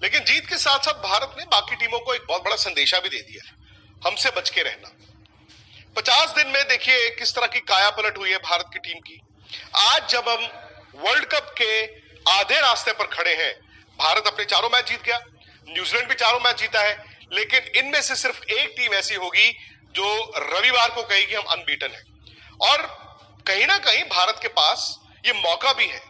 लेकिन जीत के साथ साथ भारत ने बाकी टीमों को एक बहुत बड़ा संदेशा भी दे दिया है, हमसे बच के रहना। 50 दिन में देखिए किस तरह की काया पलट हुई है भारत की टीम की। आज जब हम वर्ल्ड कप के आधे रास्ते पर खड़े हैं, भारत अपने चारों मैच जीत गया, न्यूजीलैंड भी चारों मैच जीता है, लेकिन इनमें से सिर्फ एक टीम ऐसी होगी जो रविवार को कहेगी हम अनबीटन है। और कहीं ना कहीं भारत के पास ये मौका भी है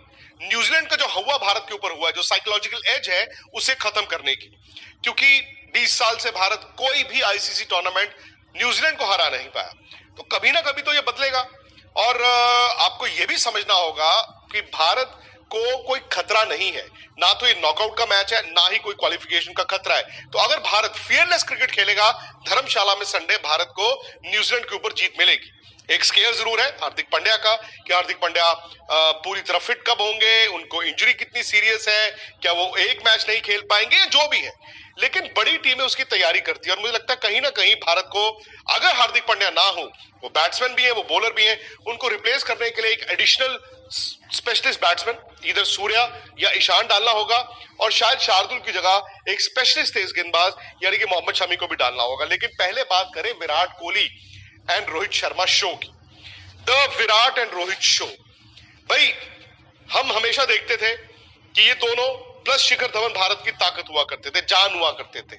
न्यूजीलैंड का जो हवा भारत के ऊपर हुआ है, जो साइकोलॉजिकल एज है, उसे खत्म करने की। क्योंकि 20 साल से भारत कोई भी आईसीसी टूर्नामेंट न्यूजीलैंड को हरा नहीं पाया, तो कभी ना कभी तो ये बदलेगा। और आपको ये भी समझना होगा कि भारत को कोई खतरा नहीं है, ना तो ये नॉकआउट का मैच है, ना ही कोई क्वालिफिकेशन का खतरा है। तो अगर भारत फियरलेस क्रिकेट खेलेगा, धर्मशाला में संडे भारत को न्यूजीलैंड के ऊपर जीत मिलेगी। एक स्केयर जरूर है हार्दिक पांड्या का कि हार्दिक पांड्या पूरी तरह फिट कब होंगे, उनको इंजरी कितनी सीरियस है, क्या वो एक मैच नहीं खेल पाएंगे, जो भी है। लेकिन बड़ी टीमें उसकी तैयारी करती है और मुझे लगता है कहीं ना कहीं भारत को अगर हार्दिक पांड्या ना हो, वो बैट्समैन भी है, वो बॉलर भी है, उनको रिप्लेस करने के लिए एक एडिशनल स्पेशलिस्ट बैट्समैन इधर सूर्या या ईशान डालना होगा, और शायद शार्दुल की जगह एक स्पेशलिस्ट तेज गेंदबाज यानी कि मोहम्मद शमी को भी डालना होगा। लेकिन पहले बात करें विराट कोहली एंड रोहित शर्मा शो की। The Virat and Rohit show. भाई हम हमेशा देखते थे कि ये दोनों प्लस शिखर धवन भारत की ताकत हुआ करते थे, जान हुआ करते थे।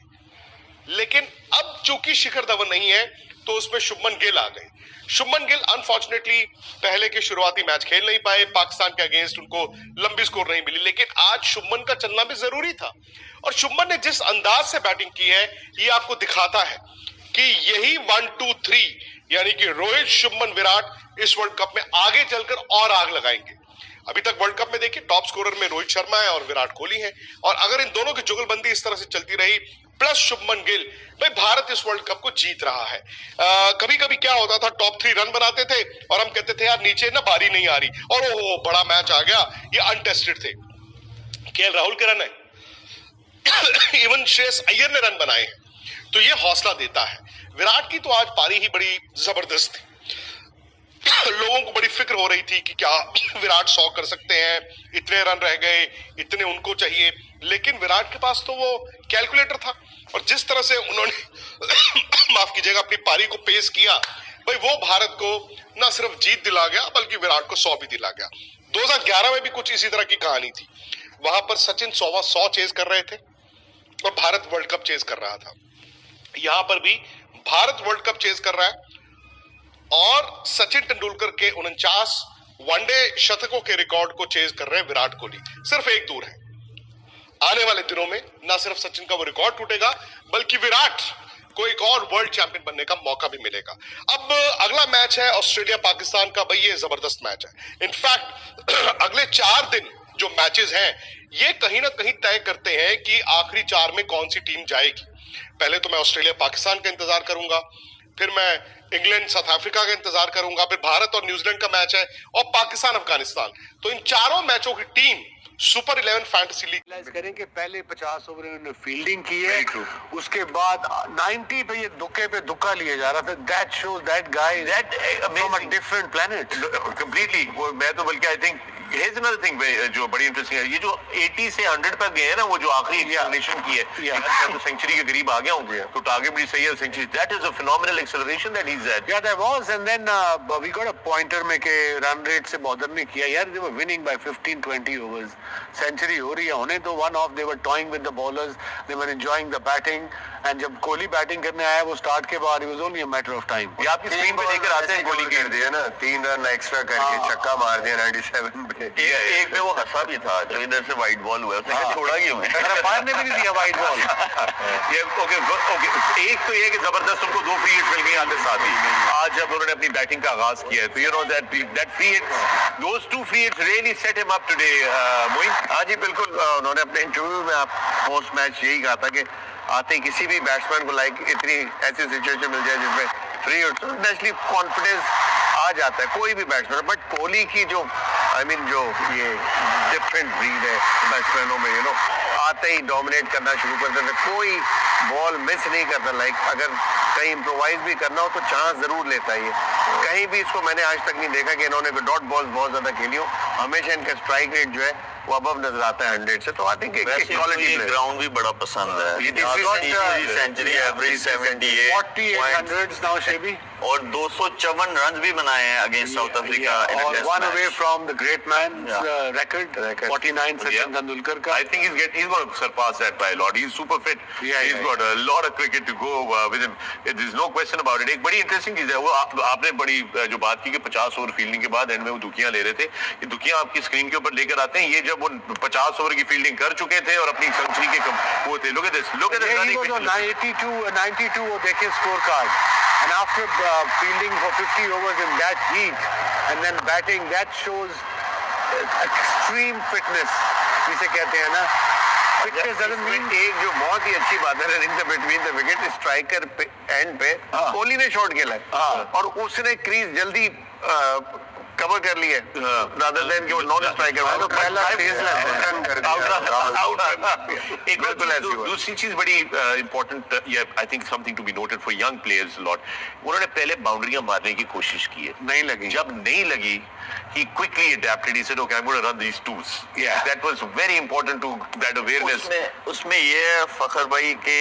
लेकिन अब चूंकि शिखर धवन नहीं है तो उसमें शुभमन गिल आ गए। शुभमन गिल अनफॉर्चुनेटली पहले के शुरुआती मैच खेल नहीं पाए, पाकिस्तान के अगेंस्ट उनको लंबी स्कोर नहीं मिली, लेकिन आज शुभमन का चलना भी जरूरी था। और शुभमन ने जिस अंदाज से बैटिंग की है ये आपको दिखाता है कि यही 1 2 3 यानी कि रोहित, शुभमन, विराट इस वर्ल्ड कप में आगे चलकर और आग लगाएंगे। अभी तक वर्ल्ड कप में देखिए टॉप स्कोरर में रोहित शर्मा है और विराट कोहली है, और अगर इन दोनों की जुगलबंदी इस तरह से चलती रही प्लस शुभमन गिल, भाई भारत इस वर्ल्ड कप को जीत रहा है। कभी कभी क्या होता था, टॉप 3 रन बनाते थे और हम कहते थे यार नीचे ना बारी नहीं आ रही, और ओहो बड़ा मैच आ गया, ये अनटेस्टेड थे। केएल राहुल के रन है इवन श्रेयस अय्यर ने रन बनाए हैं, तो ये हौसला देता है। विराट की तो आज पारी ही बड़ी जबरदस्त थी। लोगों को बड़ी फिक्र हो रही थी कि क्या विराट 100 कर सकते हैं, इतने रन रह गए, इतने उनको चाहिए, लेकिन विराट के पास तो वो कैलकुलेटर था, और जिस तरह से उन्होंने माफ कीजिएगा अपनी पारी को पेश किया, भाई वो भारत को ना सिर्फ जीत दिला गया बल्कि विराट को 100 भी दिला गया। 2011 में भी कुछ इसी तरह की कहानी थी, वहां पर सचिन 100 चेज कर रहे थे और भारत वर्ल्ड कप चेज कर रहा था। यहां पर भी भारत वर्ल्ड कप चेज कर रहा है और सचिन तेंदुलकर के 49 वनडे शतकों के रिकॉर्ड को चेज कर रहे हैं विराट कोहली, सिर्फ एक दूर है। आने वाले दिनों में ना सिर्फ सचिन का वो रिकॉर्ड टूटेगा बल्कि विराट को एक और वर्ल्ड चैंपियन बनने का मौका भी मिलेगा। अब अगला मैच है ऑस्ट्रेलिया पाकिस्तान का, भाई ये जबरदस्त मैच है। इनफैक्ट अगले 4 दिन जो मैचेस हैं ये कहीं ना कहीं तय करते हैं कि आखिरी 4 में कौन सी टीम जाएगी। पहले तो मैं ऑस्ट्रेलिया पाकिस्तान का इंतजार करूंगा, फिर मैं इंग्लैंड साउथ अफ्रीका का इंतजार करूंगा, फिर भारत और न्यूजीलैंड का मैच है, और पाकिस्तान अफगानिस्तान। तो इन चारों मैचों की टीम सुपर 11 फैंटेसी लीग करें कि पहले 50 ओवर इन्होंने फील्डिंग की है, उसके बाद 90 पे ये दुक्के पे दुक्का लिया जा रहा था। That shows that guy that from a different planet completely. मैं तो बल्कि I think here's another thing जो बड़ी इंटरेस्टिंग है, ये जो 80 से 100 पर गए हैं ना, वो जो आखिरी एक्सेलरेशन की है, तो सेंचुरी के करीब आ गया हूँ, तो टारगेट बड़ी सही है century. That is a phenomenal acceleration that is that. Yeah, there was, and then we got a pointer में के रन रेट से बॉदर नहीं किया यार। they were winning by 15-20 overs, century हो रही है होने तो one off, they were toying with the bowlers, they were enjoying the batting, and जब कोहली बैटिंग करने आया वो स्टार्ट के बाद it was only a matter of time। ये आपकी स्क्रीन पे लेकर आते हैं, कोहली कर दिया ना 3 रन एक्स्ट्रा करके छक्का मार दिया 97 पे। एक पे वो हंसा भी था जो इधर से वाइट बॉल हुआ, उसने कहा छोड़ा क्यों है, अंपायर ने भी नहीं दिया वाइट बॉल। ये ओके एक तो ये कि जबरदस्त उनको 2 फ्री हिट्स मिल गई आते साथ ही। आज जब उन्होंने अपनी बैटिंग का आगाज किया है तो you know that free hits, those 2 free hits really set him up today. Moin हाँ जी बिल्कुल, उन्होंने अपने इंटरव्यू में आप पोस्ट मैच यही कहा था कि आते ही किसी भी बैट्समैन को लाइक इतनी ऐसी सिचुएशन मिल जाए जिसमें फ्री हिट्स, नेचुरली कॉन्फिडेंस आ जाता है कोई भी बैट्समैन। बट कोहली की जो जो ये डिफरेंट ब्रीड है बैट्समैनों में, यू नो आते ही डोमिनेट करना शुरू कर देते, कोई बॉल मिस नहीं करता। लाइक अगर कहीं इम्प्रोवाइज भी करना हो तो चांस जरूर लेता है ये। कहीं भी इसको मैंने आज तक नहीं देखा कि इन्होंने डॉट बॉल्स बहुत ज्यादा खेली हो। हमेशा इनका स्ट्राइक रेट जो है वो अबव नजर आता है 100 से। तो आई थिंक क्वालिटी ग्राउंड भी बड़ा पसंद है। सेंचुरी एवरेज 78 4800 नाउ शेबी, और 254 रन भी बनाए हैं अगेंस्ट साउथ अफ्रीका और one away from the great man record 49 Sachin Tendulkar का। I think he's going to surpass that by a lot. He's super fit. He's got a lot of cricket to go with him. There's no question about it. एक बड़ी interesting चीज है वो आपने बड़ी जो बात की कि 50 ओवर फील्डिंग के बाद एंड में वो दुखियां ले रहे थे। ये दुखियां आपकी स्क्रीन के ऊपर लेकर आते हैं। ये जब वो 50 ओवर की फील्डिंग कर चुके थे और अपनी सेंचुरी के वो थे। Look at this. 92 वो देखिए score card. And after fielding for 50 overs in that heat and then batting, that shows extreme fitness जिसे कहते हैं ना। Fitness doesn't mean एक जो बहुत ही अच्छी बात है running the between the wicket striker पे एंड पे कोहली ने शॉट खेला है और उसने क्रीज जल्दी कवर कर लिया रादर देन कि वो नॉन स्ट्राइकर तो पहला रन कर दिया। एक दूसरी चीज बड़ी important I think something to be noted for young players lot, उन्होंने पहले बाउंड्रियां मारने की कोशिश की है, नहीं लगी। जब नहीं लगी he quickly adapted. He said, "Okay, I'm going to run these twos." Yeah, that was very important to that awareness. उसमें ये है फखर भाई कि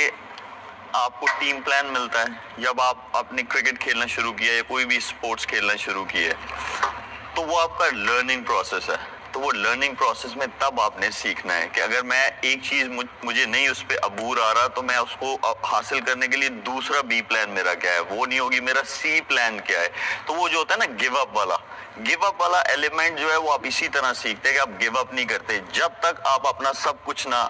आपको टीम प्लान मिलता है जब आप अपने क्रिकेट खेलना शुरू किया या कोई भी स्पोर्ट्स खेलना शुरू किया तो वो आपका लर्निंग प्रोसेस है। तो वो लर्निंग प्रोसेस में तब आपने सीखना है कि अगर मैं एक चीज मुझे नहीं उस पर अबूर आ रहा तो मैं उसको हासिल करने के लिए दूसरा बी प्लान मेरा क्या है, वो नहीं होगी, मेरा सी प्लान क्या है। तो वो जो होता है ना गिव अप वाला एलिमेंट जो है वो आप इसी तरह सीखते हैं कि आप गिव अप नहीं करते जब तक आप अपना सब कुछ ना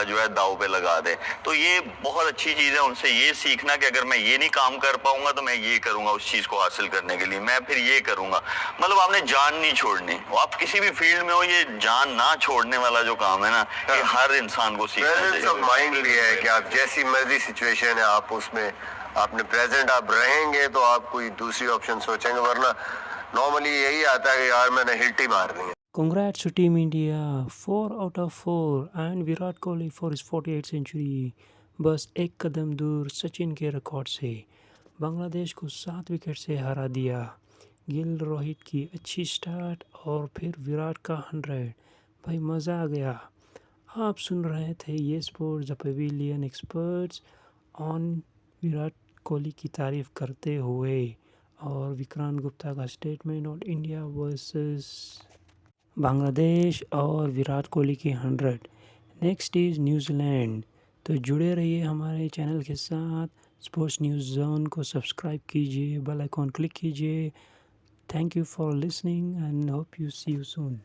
जो है दाव पे लगा दे। तो ये बहुत अच्छी चीज है उनसे ये सीखना कि अगर मैं ये नहीं काम कर पाऊंगा तो मैं ये करूंगा उस चीज को हासिल करने के लिए, मैं फिर ये करूंगा। मतलब आपने जान नहीं छोड़नी, आप किसी भी फील्ड में हो ये जान ना छोड़ने वाला जो काम है ना ये हर इंसान को सीखना चाहिए। माइंड भी है कि आप जैसी मर्जी सिचुएशन है आप उसमें आपने प्रेजेंट आप रहेंगे तो आप कोई दूसरी ऑप्शन सोचेंगे, वरना नॉर्मली यही आता है कि यार मैंने हिट ही मारनी है। Congrats to Team India, 4 out of 4 and Virat Kohli for his 48th century। बस एक कदम दूर सचिन के रिकॉर्ड से बांग्लादेश को 7 विकेट से हरा दिया। गिल रोहित की अच्छी स्टार्ट और फिर विराट का 100। भाई मज़ा आ गया। आप सुन रहे थे ये sports the pavilion experts on Virat Kohli की तारीफ़ करते हुए और विक्रांत गुप्ता का statement on India versus Bangladesh और विराट कोहली की 100। Next is New Zealand. तो जुड़े रहिए हमारे चैनल के साथ। स्पोर्ट्स न्यूज़ जोन को सब्सक्राइब कीजिए, बेल आइकॉन क्लिक कीजिए। Thank you for listening and hope you see you soon.